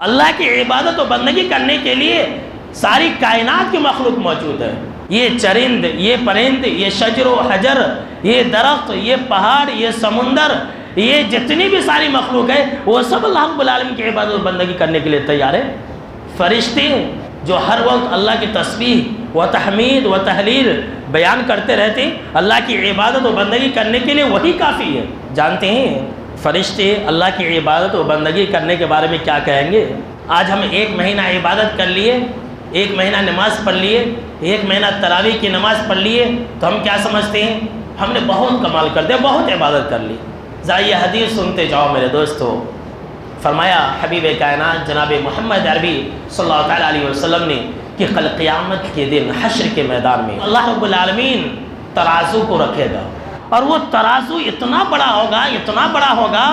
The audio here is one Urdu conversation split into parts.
اللہ کی عبادت و بندگی کرنے کے لیے ساری کائنات کی مخلوق موجود ہے. یہ چرند، یہ پرند، یہ شجر و حجر، یہ درخت، یہ پہاڑ، یہ سمندر، یہ جتنی بھی ساری مخلوق ہے وہ سب اللہ رب العالمین کی عبادت و بندگی کرنے کے لیے تیار ہے. فرشتے جو ہر وقت اللہ کی تسبیح و تحمید و تحلیل بیان کرتے رہتے، اللہ کی عبادت و بندگی کرنے کے لیے وہی کافی ہے. جانتے ہیں فرشتے اللہ کی عبادت و بندگی کرنے کے بارے میں کیا کہیں گے؟ آج ہم 1 مہینہ عبادت کر لیے، 1 مہینہ نماز پڑھ لیے، 1 مہینہ تراویح کی نماز پڑھ لیے تو ہم کیا سمجھتے ہیں؟ ہم نے بہت کمال کر دیا، بہت عبادت کر لی. ذرا یہ حدیث سنتے جاؤ میرے دوستو. فرمایا حبیب کائنات جناب محمد عربی صلی اللہ تعالیٰ علیہ وسلم نے کہ کل قیامت کے دن حشر کے میدان میں اللہ رب العالمین ترازو کو رکھے گا، اور وہ ترازو اتنا بڑا ہوگا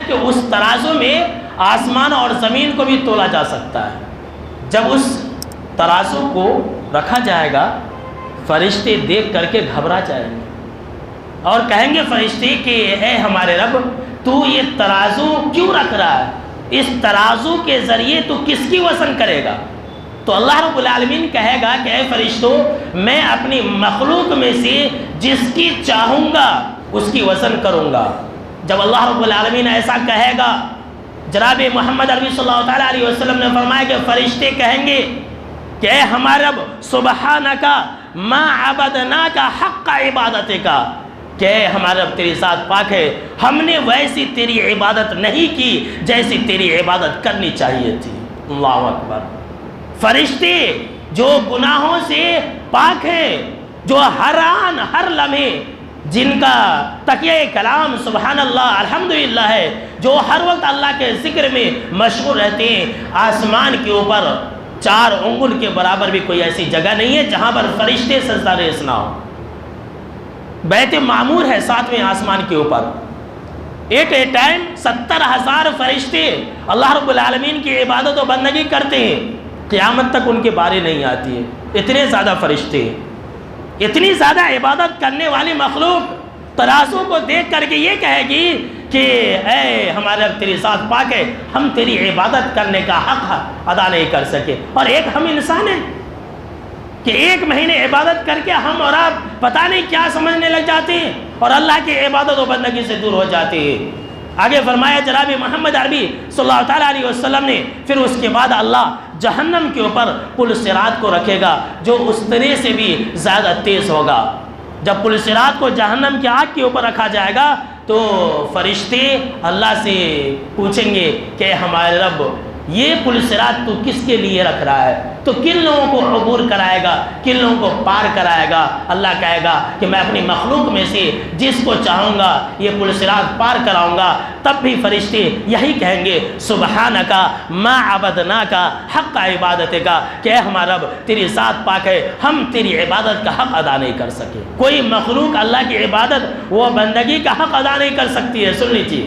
کہ اس ترازو میں آسمان اور زمین کو بھی تولا جا سکتا ہے. جب اس ترازو کو رکھا جائے گا فرشتے دیکھ کر کے گھبرا جائیں گے اور کہیں گے فرشتے کہ اے ہمارے رب تو یہ ترازو کیوں رکھ رہا ہے؟ اس ترازو کے ذریعے تو کس کی وزن کرے گا؟ تو اللہ رب العالمین کہے گا کہ اے فرشتوں، میں اپنی مخلوق میں سے جس کی چاہوں گا اس کی وزن کروں گا. جب اللہ رب العالمین ایسا کہے گا، جناب محمد عربی صلی اللہ تعالیٰ علیہ وسلم نے فرمایا کہ فرشتے کہیں گے کہ اے ہمارے رب سبحانک ما عبدناک حق عبادتک، کہ ہمارے رب تیری ذات پاک ہے، ہم نے ویسی تیری عبادت نہیں کی جیسی تیری عبادت کرنی چاہیے تھی. اللہ اکبر. فرشتے جو گناہوں سے پاک ہیں، جو ہر آن ہر لمحے جن کا تقیہ کلام سبحان اللہ الحمدللہ ہے، جو ہر وقت اللہ کے ذکر میں مشغول رہتے ہیں، آسمان کے اوپر 4 انگل کے برابر بھی کوئی ایسی جگہ نہیں ہے جہاں پر فرشتے سجدہ ریز نہ ہو. بیت معمور ہے 7ویں آسمان کے اوپر. ایٹ اے ٹائم 70,000 فرشتے اللہ رب العالمین کی عبادت و بندگی کرتے ہیں. قیامت تک ان کے باری نہیں آتی ہے. اتنے زیادہ فرشتے، اتنی زیادہ عبادت کرنے والی مخلوق ترازو کو دیکھ کر کے یہ کہے گی کہ اے ہمارے رب تیری ذات پاک ہے، ہم تیری عبادت کرنے کا حق ادا نہیں کر سکے. اور ایک ہم انسان ہیں کہ 1 مہینے عبادت کر کے ہم اور آپ پتہ نہیں کیا سمجھنے لگ جاتے ہیں اور اللہ کی عبادت و بندگی سے دور ہو جاتے ہیں. آگے فرمایا جناب محمد عربی صلی اللہ تعالیٰ علیہ وسلم نے، پھر اس کے بعد اللہ جہنم کے اوپر پل صراط کو رکھے گا جو اس طرح سے بھی زیادہ تیز ہوگا. جب پل صراط کو جہنم کی آگ کے اوپر رکھا جائے گا تو فرشتے اللہ سے پوچھیں گے کہ ہمارے رب یہ پل صراط تو کس کے لیے رکھ رہا ہے؟ تو کن لوگوں کو عبور کرائے گا، کن لوگوں کو پار کرائے گا؟ اللہ کہے گا کہ میں اپنی مخلوق میں سے جس کو چاہوں گا یہ پل صراط پار کراؤں گا. تب بھی فرشتے یہی کہیں گے سبحانک ما عبدناک حق عبادتک، کہ اے ہمارا رب تیری ذات پاک ہے، ہم تیری عبادت کا حق ادا نہیں کر سکے. کوئی مخلوق اللہ کی عبادت و بندگی کا حق ادا نہیں کر سکتی ہے. سن لیجیے،